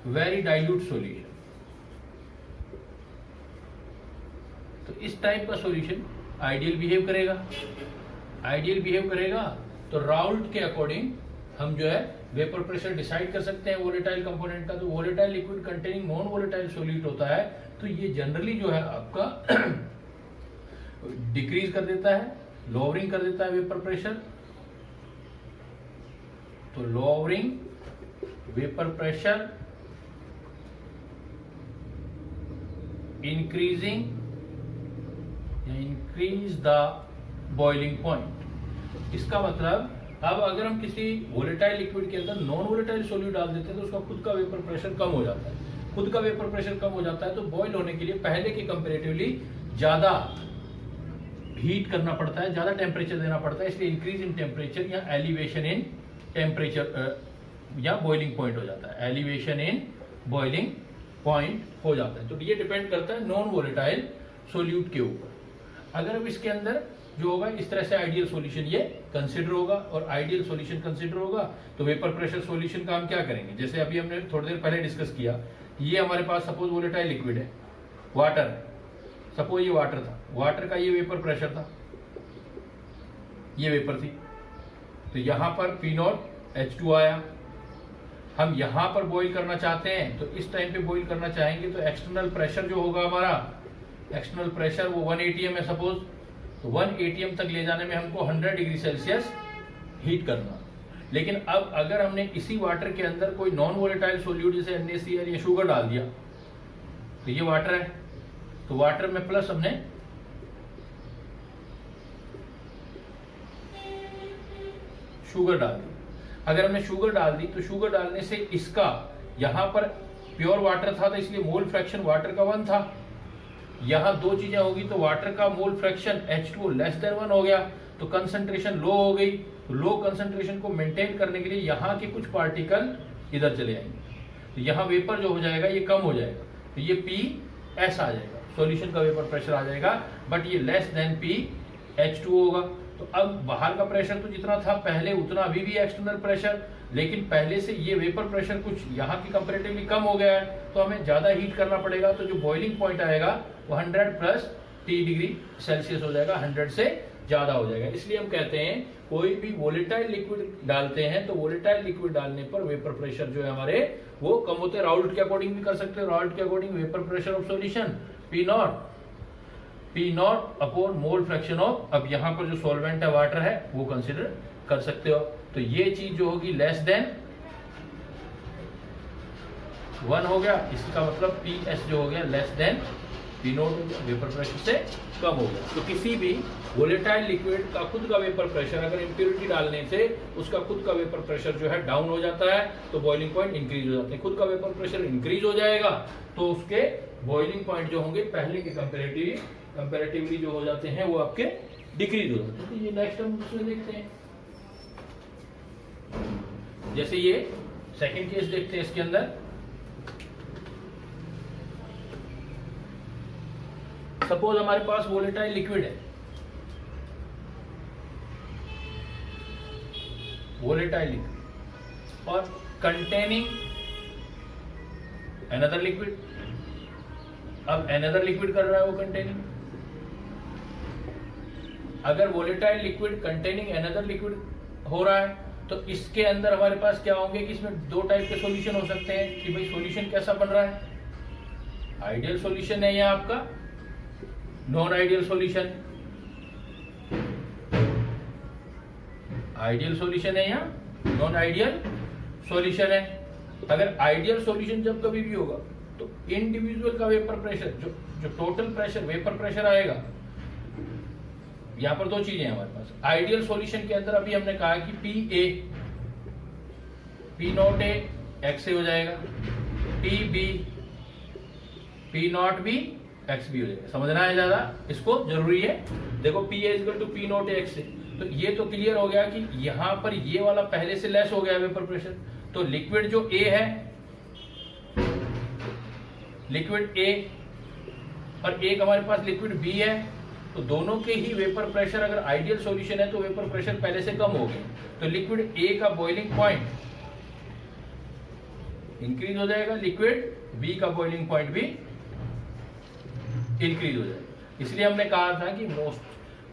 very dilute solution. तो इस टाइप का सॉल्यूशन आइडियल बिहेव करेगा तो राउल्ट के अकॉर्डिंग हम जो है वेपर प्रेशर डिसाइड कर सकते हैं वोलेटाइल कंपोनेंट का। तो volatile liquid containing non volatile solute होता है तो ये जनरली जो है आपका डिक्रीज कर देता है, लोअरिंग कर देता है वेपर प्रेशर। तो lowering vapour pressure, increasing increase the boiling point. इसका मतलब अब अगर हम किसी वोलेटाइल लिक्विड के अंदर नॉन वोलेटाइल सोल्यूट डाल देते हैं तो उसका खुद का वेपर प्रेशर कम हो जाता है। खुद का वेपर प्रेशर कम हो जाता है तो बॉयल होने के लिए पहले के कंपैरेटिवली ज्यादा हीट करना पड़ता है, ज्यादा टेम्परेचर देना पड़ता है। इसलिए इंक्रीज इन टेम्परेचर या एलिवेशन इन टेम्परेचर या बॉइलिंग पॉइंट हो जाता है, एलिवेशन इन बॉइलिंग पॉइंट हो जाता है। तो ये डिपेंड करता है नॉन वोलेटाइल सोल्यूट के ऊपर। अगर अब इसके अंदर जो होगा इस तरह से आइडियल सॉल्यूशन ये कंसीडर होगा और आइडियल सॉल्यूशन कंसीडर होगा तो वेपर प्रेशर सॉल्यूशन का हम क्या करेंगे, जैसे अभी हमने थोड़ी देर पहले डिस्कस किया, ये हमारे पास सपोज वोलेटाइल लिक्विड है, वाटर है, सपोज ये वाटर था, वाटर का ये वेपर प्रेशर था, ये वेपर थी, तो यहां पर P0H2 आया। हम यहां पर बॉईल करना चाहते हैं तो इस टाइम पे बॉईल करना चाहेंगे तो एक्सटर्नल प्रेशर जो होगा हमारा, एक्सटर्नल प्रेशर वो 1 atm है सपोज, तो 1 atm तक ले जाने में हमको 100 डिग्री सेल्सियस हीट करना। लेकिन अब अगर हमने इसी वाटर के अंदर कोई नॉन वोलेटाइल सोल्यूट जैसे NaCl या शुगर डाल दिया, तो ये वाटर है, तो वाटर में प्लस हमने शुगर डाल दी। अगर हमने शुगर डाल दी तो शुगर डालने से इसका यहां पर प्योर वाटर था तो इसलिए मोल फ्रैक्शन वाटर का 1 था। यहां दो चीजें होगी तो वाटर का mole fraction H2O less than 1 हो गया तो कंसंट्रेशन लो हो गई। तो लो कंसंट्रेशन को मेंटेन करने के लिए यहां के कुछ पार्टिकल इधर चले आएंगे, तो यहां वेपर जो हो जाएगा ये कम हो जाएगा, तो ये PS आ जाएगा, सॉल्यूशन का वेपर प्रेशर आ जाएगा, बट ये लेस देन H2O होगा। तो अब बाहर का प्रेशर तो जितना था पहले उतना अभी भी एक्सटर्नल प्रेशर, लेकिन पहले से ये वेपर प्रेशर कुछ यहाँ की कंपेरेटिवली कम हो गया है तो हमें ज्यादा हीट करना पड़ेगा। तो जो बॉइलिंग पॉइंट आएगा वो 100 प्लस T डिग्री सेल्सियस हो जाएगा, 100 से ज्यादा हो जाएगा। इसलिए हम कहते हैं कोई भी वोलेटाइल लिक्विड डालते हैं तो वोलेटाइल लिक्विड डालने पर वेपर प्रेशर जो है हमारे वो कम होते हैं। राउल्ट के अकॉर्डिंग भी कर सकते हैं, राउल्ट के according vapour pressure of solution P0 upon mole fraction of, अब यहाँ पर जो सॉल्वेंट है वाटर है वो कंसिडर कर सकते हो। तो ये चीज जो होगी लेस देन 1 हो गया, इसका मतलब PS जो हो गया less than P0 vapour pressure से कम हो गया। तो किसी भी वोलेटाइल लिक्विड का खुद का वेपर प्रेशर अगर इम्प्योरिटी डालने से उसका खुद का वेपर प्रेशर जो है डाउन हो जाता है तो बॉइलिंग पॉइंट इंक्रीज हो जाते हैं। खुद का वेपर प्रेशर इंक्रीज हो जाएगा तो उसके बॉइलिंग पॉइंट जो होंगे पहले के कंपैरेटिवली जो हो जाते हैं वो आपके डिक्रीज हो जाते हैं। तो ये नेक्स्ट हम दूसरे देखते हैं, जैसे ये सेकंड केस देखते हैं। इसके अंदर सपोज हमारे पास वोलेटाइल लिक्विड है, वोलेटाइल लिक्विड और कंटेनिंग अनदर लिक्विड। अब अनदर लिक्विड कर रहा है वो कंटेनिंग, अगर volatile liquid containing another liquid हो रहा है तो इसके अंदर हमारे पास क्या होंगे कि इसमें दो टाइप के सॉल्यूशन हो सकते हैं कि भाई सॉल्यूशन कैसा बन रहा है। आइडियल सॉल्यूशन है यहाँ आपका, non ideal solution, ideal solution है यहाँ, नॉन आइडियल सॉल्यूशन है। अगर आइडियल सॉल्यूशन जब कभी भी होगा तो इंडिविजुअल का वेपर प्रेशर, जो टोटल प्रेशर वेपर प्रेशर आएगा, यहां पर दो चीजें हैं हमारे पास। आइडियल सॉल्यूशन के अंदर अभी हमने कहा कि p not A x a हो जाएगा, p b P not B x b हो जाएगा। समझना है ज्यादा, इसको जरूरी है। देखो p a equal to P not A x a, तो ये तो क्लियर हो गया कि यहां पर ये वाला पहले से लेस हो गया वेपर प्रेशर। तो लिक्विड जो ए है, लिक्विड ए और एक हमारे पास लिक्विड बी है, तो दोनों के ही वेपर प्रेशर अगर आइडियल सॉल्यूशन है तो वेपर प्रेशर पहले से कम हो गए, तो लिक्विड ए का बॉइलिंग पॉइंट इंक्रीज हो जाएगा, लिक्विड बी का बॉइलिंग पॉइंट भी इंक्रीज हो जाएगा। इसलिए हमने कहा था कि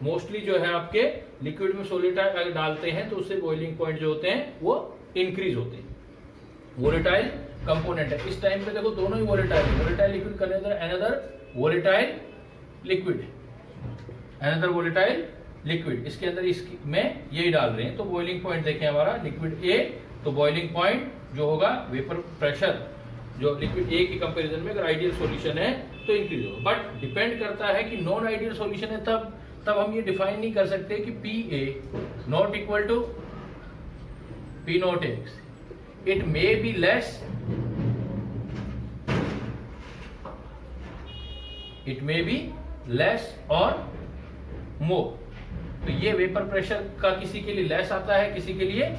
मोस्टली जो है आपके लिक्विड में सोलिटाइल अगर डालते हैं तो उससे बॉइलिंग पॉइंट जो होते हैं वो इंक्रीज होते हैं। वोलेटाइल कंपोनेंट है, इस टाइम पे देखो दोनों ही वोलेटाइल लिक्विड का another volatile liquid, another volatile liquid, इसके अंदर इसमें यही डाल रहे हैं। तो बॉइलिंग पॉइंट देखें हमारा लिक्विड ए, तो बॉइलिंग पॉइंट जो होगा वेपर प्रेशर जो लिक्विड ए की कंपैरिजन में अगर आइडियल सॉल्यूशन है तो इंक्रीज होगा। बट डिपेंड करता है कि नॉन आइडियल सॉल्यूशन है, तब हम ये डिफाइन नहीं कर सकते कि P A not equal to P not X, it may be less, it may be less और मोर। तो ये वेपर प्रेशर का किसी के लिए लेस आता है, किसी के लिए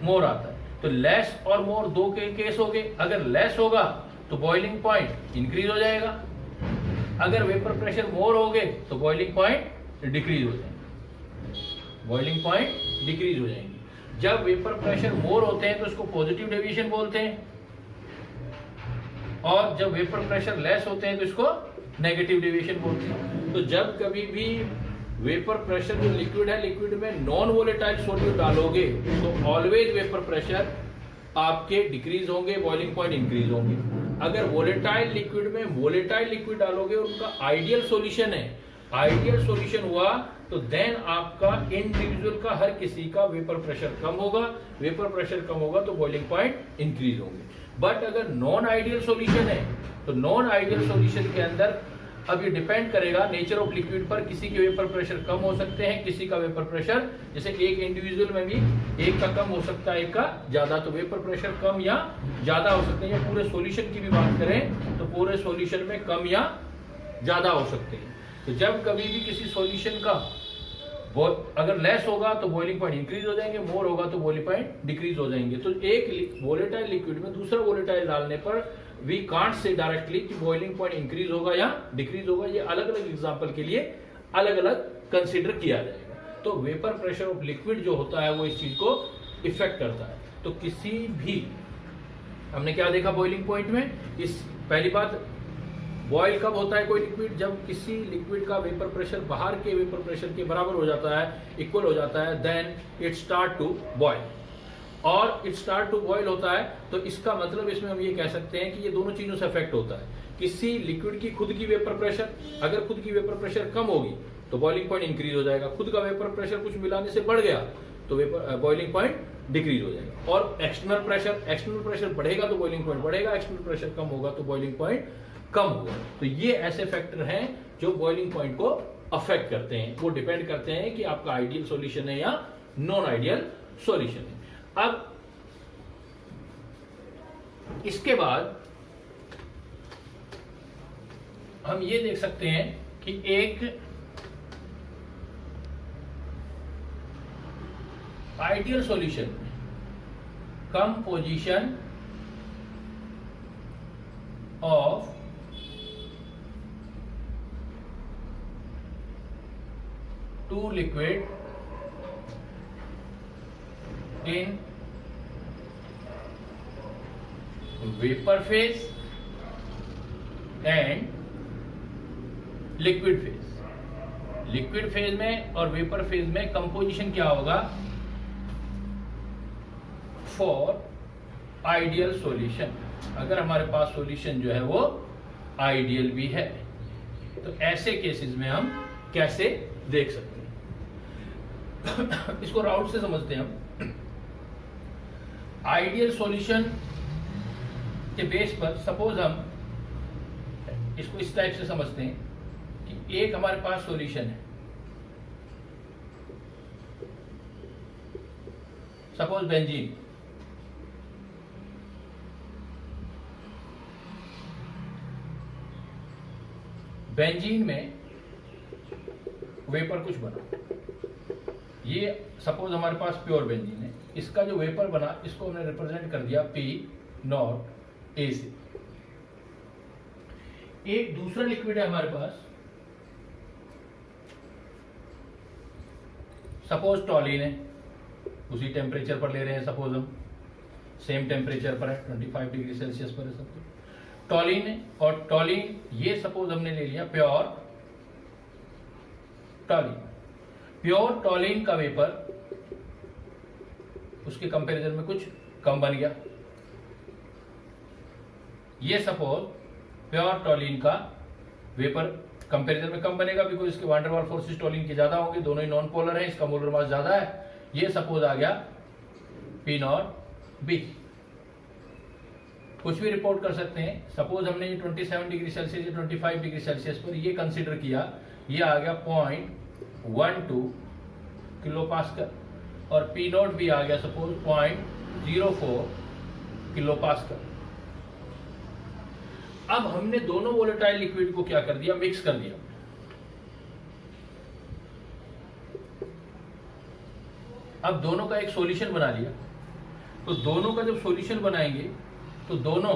मोर आता है। तो लेस और मोर दो के केस हो गए। अगर लेस होगा तो बॉइलिंग पॉइंट इंक्रीज हो जाएगा, अगर वेपर प्रेशर मोर हो गए तो बॉइलिंग पॉइंट डिक्रीज हो जाएंगे, बॉइलिंग पॉइंट डिक्रीज हो जाएंगे। जब वेपर प्रेशर मोर होते हैं तो इसको पॉजिटिव डेविएशन बोलते हैं, और जब वेपर प्रेशर लेस होते हैं तो इसको नेगेटिव डेविएशन बोलते हैं। तो जब कभी भी वेपर प्रेशर जो लिक्विड है, लिक्विड में नॉन वोलेटाइल सॉल्यूट डालोगे तो ऑलवेज वेपर प्रेशर आपके डिक्रीज होंगे, बॉइलिंग पॉइंट इंक्रीज होंगे। अगर वोलेटाइल लिक्विड में वोलेटाइल लिक्विड डालोगे और उनका आइडियल सॉल्यूशन है, आइडियल सॉल्यूशन हुआ तो देन आपका इंडिविजुअल का हर किसी का वेपर प्रेशर कम होगा, वेपर प्रेशर कम होगा तो बॉइलिंग पॉइंट इंक्रीज होंगे। बट अगर नॉन आइडियल सॉल्यूशन है तो नॉन आइडियल सॉल्यूशन के अंदर अब ये डिपेंड करेगा नेचर ऑफ लिक्विड पर, किसी के वेपर प्रेशर कम हो सकते हैं, किसी का वेपर प्रेशर जैसे एक इंडिविजुअल में भी एक का कम हो सकता है, एक का ज्यादा, तो वेपर प्रेशर कम या ज्यादा हो सकते हैं। या पूरे सॉल्यूशन की भी बात करें तो पूरे सॉल्यूशन में कम या ज्यादा हो सकते हैं। तो जब कभी भी किसी सॉल्यूशन का अगर लेस होगा तो बॉइलिंग पॉइंट इंक्रीज हो जाएंगे, मोर होगा तो बॉइलिंग पॉइंट डिक्रीज हो जाएंगे। तो एक वोलेटाइल लिक्विड में दूसरा वोलेटाइल डालने पर वी कांट से डायरेक्टली कि बॉइलिंग पॉइंट इंक्रीज होगा या डिक्रीज होगा। ये अलग अलग एग्जांपल के लिए अलग अलग कंसीडर किया जाएगा। तो वेपर प्रेशर ऑफ लिक्विड जो होता है वो इस चीज को इफेक्ट करता है। तो किसी भी, हमने क्या देखा बॉइलिंग पॉइंट में, इस पहली बात बॉयल कब होता है कोई लिक्विड, जब किसी लिक्विड का वेपर प्रेशर बाहर के वेपर प्रेशर के बराबर हो जाता है, इक्वल हो जाता है, then it start to boil. और इट स्टार्ट टू बॉयल होता है तो इसका मतलब इसमें हम ये कह सकते हैं कि ये दोनों चीजों से अफेक्ट होता है। किसी लिक्विड की खुद की वेपर प्रेशर, अगर खुद की वेपर प्रेशर कम होगी तो बॉइलिंग पॉइंट इंक्रीज हो जाएगा, खुद का वेपर प्रेशर कुछ मिलाने से बढ़ गया तो बॉइलिंग पॉइंट डिक्रीज हो जाएगा। और एक्सटर्नल प्रेशर बढ़ेगा तो बॉइलिंग पॉइंट बढ़ेगा, एक्सटर्नल प्रेशर कम होगा तो बॉइलिंग पॉइंट कम होगा। तो ये ऐसे फैक्टर हैं जो बॉइलिंग पॉइंट को अफेक्ट करते हैं। वो डिपेंड करते हैं कि आपका आइडियल सॉल्यूशन है या नॉन आइडियल सॉल्यूशन है। अब इसके बाद हम ये देख सकते हैं कि एक आइडियल सॉल्यूशन में composition of two liquid in vapor phase and liquid phase। Liquid phase में और वेपर फेज में कंपोजिशन क्या होगा फॉर आइडियल सॉल्यूशन। अगर हमारे पास सॉल्यूशन जो है वो आइडियल भी है। तो ऐसे केसेस में हम कैसे देख सकते हैं इसको राउट से समझते हैं हम। आइडियल सॉल्यूशन के बेस पर सपोज हम इसको इस टाइप से समझते हैं कि एक हमारे पास सॉल्यूशन है, सपोज बेंजीन। बेंजीन में वेपर कुछ बना, ये सपोज हमारे पास प्योर बेंजीन है, इसका जो वेपर बना इसको हमने रिप्रेजेंट कर दिया P नॉट A से। एक दूसरा लिक्विड है हमारे पास, सपोज टॉलिन है, उसी टेम्परेचर पर ले रहे हैं, सपोज हम सेम टेम्परेचर पर है, 25 डिग्री सेल्सियस पर है सब कुछ। टॉलिन है, और टॉलिन ये सपोज हमने ले लिया प्योर टॉलिन। प्योर टॉलिन का वेपर उसके कंपैरिजन में कुछ कम बन गया। ये सपोज प्योर टॉलिन का वेपर कंपैरिजन में कम बनेगा बिकॉज इसके वान डेर वाल्स फोर्सेस टॉलिन के ज्यादा होंगे, दोनों ही नॉन पोलर हैं, इसका मोलर मास ज्यादा है। ये सपोज आ गया P नॉट B। कुछ भी रिपोर्ट कर सकते हैं। सपोज हमने ये 27 डिग्री सेल्सियस या 25 डिग्री सेल्सियस पर ये कंसीडर किया, ये आ गया 0.12 किलो पास्कल, और P नॉट B आ गया सपोज 0.04 किलो पास्कल। अब हमने दोनों वोलेटाइल लिक्विड को क्या कर दिया, मिक्स कर दिया। अब दोनों का एक सॉल्यूशन बना लिया। तो दोनों का जब सॉल्यूशन बनाएंगे तो दोनों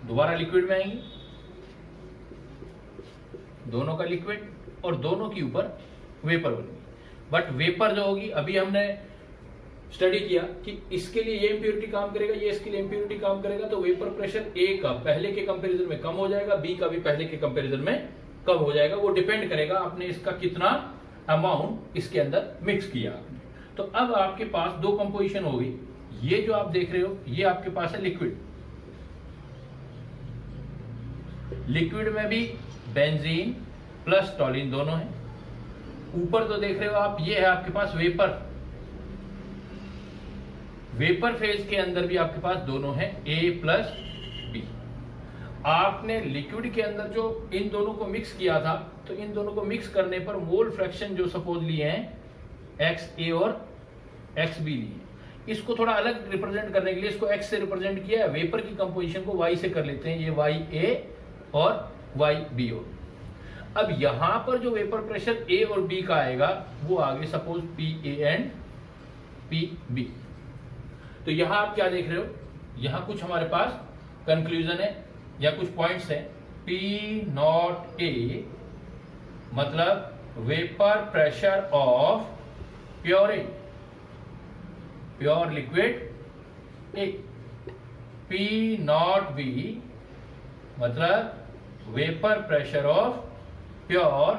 दोबारा लिक्विड में आएंगे, दोनों का लिक्विड, और दोनों के ऊपर वेपर बनेगी। बट वेपर जो होगी, अभी हमने स्टडी किया कि इसके लिए ये इंप्योरिटी काम करेगा, ये इसके लिए इंप्योरिटी काम करेगा, तो वेपर प्रेशर A का पहले के कंपैरिजन में कम हो जाएगा, B का भी पहले के कंपैरिजन में कम हो जाएगा। वो डिपेंड करेगा आपने इसका कितना अमाउंट इसके अंदर मिक्स किया आपने। तो अब आपके पास दो कंपोजिशन हो गई। ये जो आप देख रहे हो ये आपके पास है लिक्विड। लिक्विड में भी बेंजीन प्लस टॉलिन दोनों है। ऊपर तो देख रहे हो आप, ये है आपके पास वेपर। वेपर फेज के अंदर भी आपके पास दोनों है A प्लस B। आपने लिक्विड के अंदर जो इन दोनों को मिक्स किया था, तो इन दोनों को मिक्स करने पर मोल फ्रैक्शन जो सपोज लिए हैं XA और XB लिए। इसको थोड़ा अलग रिप्रेजेंट करने के लिए इसको X से रिप्रेजेंट किया है। वेपर की कंपोजिशन को Y से कर लेते हैं, ये YA और YB हो। अब यहां पर जो वेपर प्रेशर A और B का आएगा वो आगे सपोज PA एंड PB। तो यहां आप क्या देख रहे हो, यहां कुछ हमारे पास कंक्लूजन है या कुछ पॉइंट्स हैं। P नॉट A मतलब vapour pressure of pure A, pure liquid A। P not B मतलब vapour pressure of pure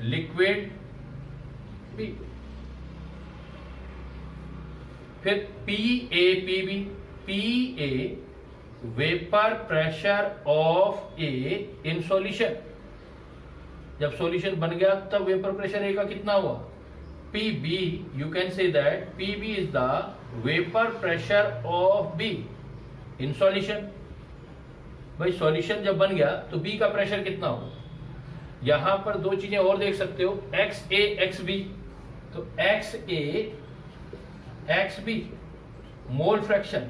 liquid B। फिर PAPB, PA vapour pressure of A in solution. जब सॉल्यूशन बन गया तब वेपर प्रेशर A का कितना हुआ, PB। You can say that PB is the vapour pressure of B in solution. भाई सॉल्यूशन जब बन गया तो B का प्रेशर कितना हो। यहां पर दो चीजें और देख सकते हो, XA XB। तो XA XB mole fraction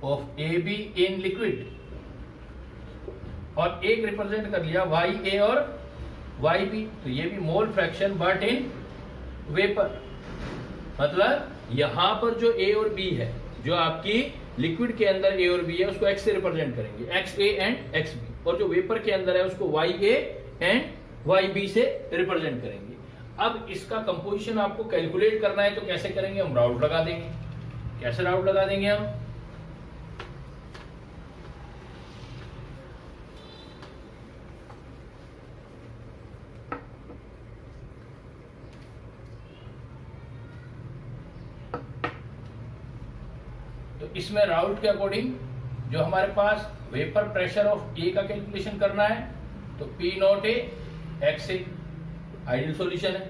of AB in liquid, और एक रिप्रेजेंट कर लिया YA और YB। तो ये भी mole fraction but in vapour. मतलब यहां पर जो A और B है, जो आपकी लिक्विड के अंदर A और B है, उसको X से रिप्रेजेंट करेंगे, XA एंड XB। और जो वेपर के अंदर है उसको YA एंड YB से रिप्रेजेंट करेंगे। अब इसका कंपोजिशन आपको कैलकुलेट करना है तो कैसे करेंगे, हम राउट लगा देंगे। कैसे राउट लगा देंगे हम, तो इसमें राउट के अकॉर्डिंग जो हमारे पास वेपर प्रेशर ऑफ ए का कैलकुलेशन करना है तो p not A x a ideal solution है।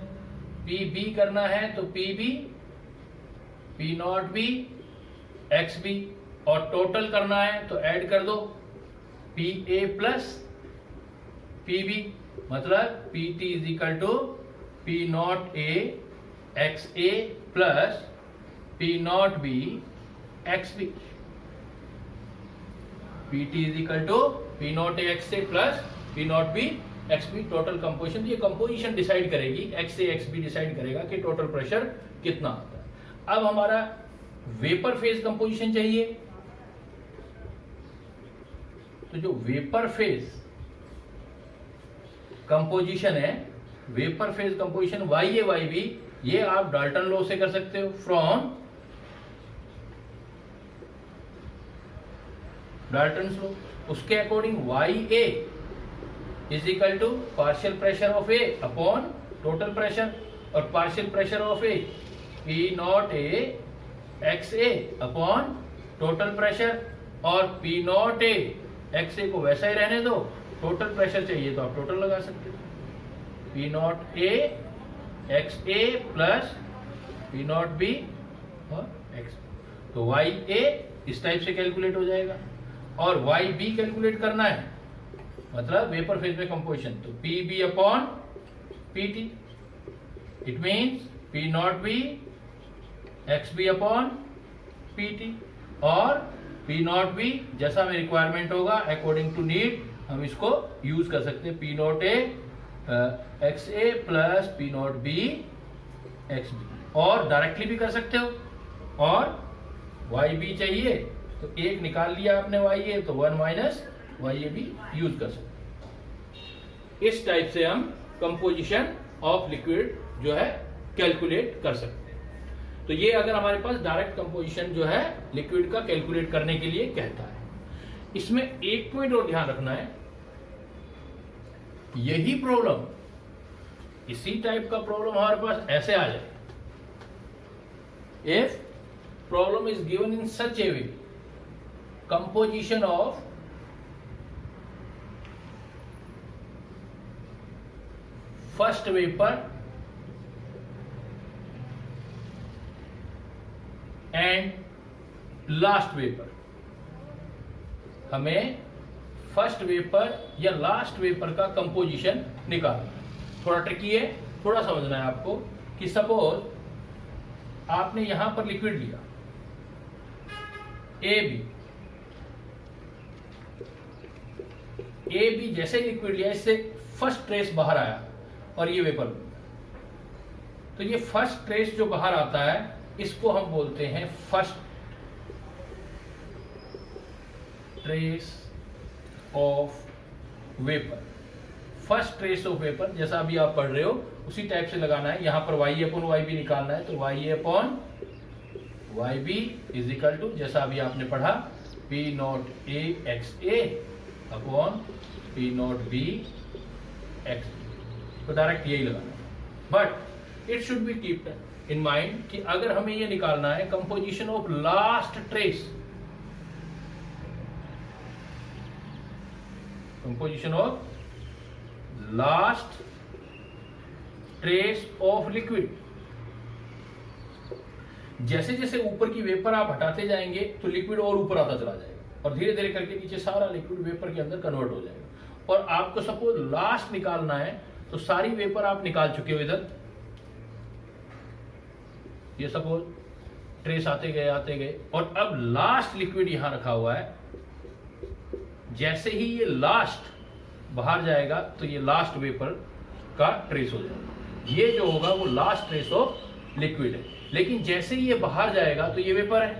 पी बी करना है तो P b P not B x B, और टोटल करना है तो ऐड कर दो p a plus p b, मतलब p t is equal to P not A x A plus P not B x b. P t is equal to P not A x A plus P not B x B, total composition. ये कंपोजिशन डिसाइड करेगी, X A X B decide करेगा कि टोटल प्रेशर कितना आता है। अब हमारा वेपर फेज कंपोजिशन चाहिए, तो जो वेपर फेज कंपोजिशन है, vapour phase composition y a y b, ये आप डाल्टन लॉ से कर सकते हो। फ्रॉम डाल्टन लॉ, उसके according y a is equal to partial pressure of a upon total pressure, और partial pressure of a P not A x A upon total pressure, और P not A x a को वैसा ही रहने दो, टोटल प्रेशर चाहिए तो आप टोटल लगा सकते हो, P not A x A plus P not B और एक्स, तो वाई ए इस टाइप से कैलकुलेट हो जाएगा। और वाई बी कैलकुलेट करना है, मतलब वेपर फेज में कंपोजिशन, तो P B upon P T, it means P not B x B upon P T, और पी नॉट बी जैसा हमें रिक्वायरमेंट होगा अकॉर्डिंग टू नीड हम इसको यूज कर सकते हैं, P not A x A plus P not B x B, और डायरेक्टली भी कर सकते हो। और वाई बी चाहिए तो एक निकाल लिया आपने वाई ए, तो 1 माइनस वाई ए भी यूज कर सकते। इस टाइप से हम कंपोजिशन ऑफ लिक्विड जो है कैलकुलेट कर सकते हैं। तो ये अगर हमारे पास डायरेक्ट कंपोजिशन जो है लिक्विड का कैलकुलेट करने के लिए कहता है। इसमें एक पॉइंट और ध्यान रखना है, यही प्रॉब्लम, इसी टाइप का प्रॉब्लम हमारे पास ऐसे आ जाए, if problem is given in such a way, composition of first vapour and last vapour, हमें फर्स्ट वेपर या लास्ट वेपर का कंपोजिशन निकालना है। थोड़ा ट्रिकी है, थोड़ा समझना है आपको कि सपोज आपने यहां पर लिक्विड लिया ए बी, जैसे लिक्विड लिया इससे फर्स्ट ट्रेस बाहर आया और ये वेपर, तो ये फर्स्ट ट्रेस जो बाहर आता है इसको हम बोलते हैं first trace of vapour. First trace of vapour जैसा अभी आप पढ़ रहे हो उसी टाइप से लगाना है। यहां पर वाई अपॉन वाई बी निकालना है, तो Y upon Y B is equal to जैसा अभी आपने पढ़ा P not A x A upon P not B X, तो डायरेक्ट यही लगाना है। But it should be keeped in mind कि अगर हमें ये निकालना है composition of last trace, composition of last trace of liquid, जैसे जैसे ऊपर की वेपर आप हटाते जाएंगे तो लिक्विड और ऊपर आता चला जाएगा और धीरे धीरे करके नीचे सारा लिक्विड वेपर के अंदर कन्वर्ट हो जाएगा। और आपको सपोज लास्ट निकालना है तो सारी वेपर आप निकाल चुके हो इधर, ये सपोज ट्रेस आते गए और अब लास्ट लिक्विड यहां रखा हुआ है। जैसे ही ये लास्ट बाहर जाएगा तो ये लास्ट वेपर का ट्रेस हो जाएगा, ये जो होगा वो लास्ट ट्रेस ऑफ लिक्विड है। लेकिन जैसे ही ये बाहर जाएगा तो ये वेपर है।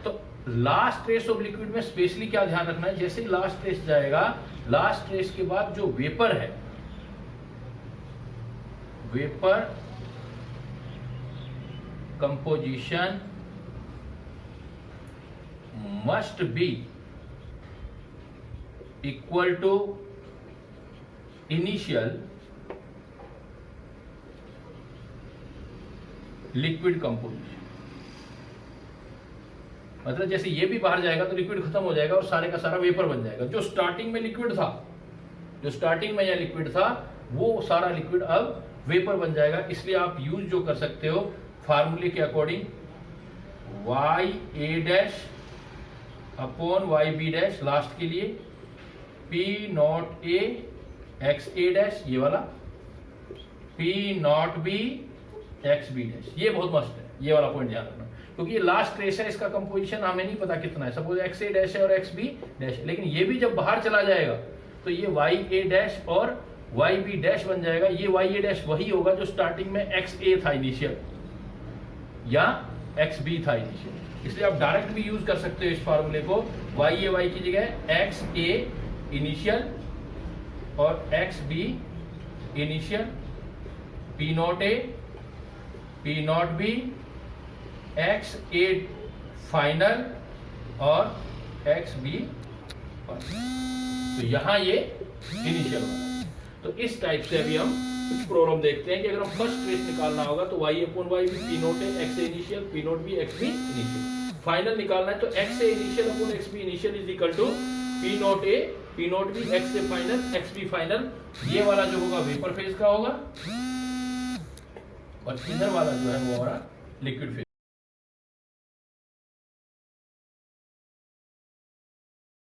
तो लास्ट ट्रेस ऑफ लिक्विड में स्पेशली क्या ध्यान रखना है, जैसे ही लास्ट ट्रेस जाएगा, लास्ट ट्रेस के बाद जो वेपर है, vapour composition must be equal to initial liquid composition. मतलब जैसे ये भी बाहर जाएगा तो लिक्विड खत्म हो जाएगा और सारे का सारा वेपर बन जाएगा। जो स्टार्टिंग में लिक्विड था, जो स्टार्टिंग में यह लिक्विड था, वो सारा लिक्विड अब वेपर बन जाएगा। इसलिए आप यूज जो कर सकते हो फार्मूले के according, y a dash upon Y b dash last के लिए, p not A x a dash ये वाला, p not B x b dash. ये बहुत मस्त है, ये वाला पॉइंट ध्यान रखना, क्योंकि ये लास्ट ट्रेस है, इसका कंपोजिशन हमें नहीं पता कितना है। सपोज एक्स ए डैश है और एक्स बी डैश है, लेकिन ये भी जब बाहर चला जाएगा तो ये वाई ए डैश और वाई बी डैश बन जाएगा। ये वाई ए डैश वही होगा जो स्टार्टिंग में एक्स ए था इनिशियल या एक्स बी था इनिशियल। इसलिए आप डायरेक्ट भी यूज कर सकते हो इस फार्मूले को, वाई ए वाई की जगह एक्स ए इनिशियल और X B initial, P not A P not B X A final और एक्स बी फाइनल। तो यहां ये इनिशियल होगा। तो इस टाइप से अभी हम कुछ प्रॉब्लम देखते हैं कि अगर हम फर्स्ट ट्रेस निकालना होगा तो Y upon Y B, P not A x A initial, P not B x B initial. Final निकालना है तो X A initial upon X B initial is equal to P not A P not B X A final X B final. ये वाला जो होगा वेपर फेज का होगा और इधर वाला जो है वो हमारा लिक्विड फेज।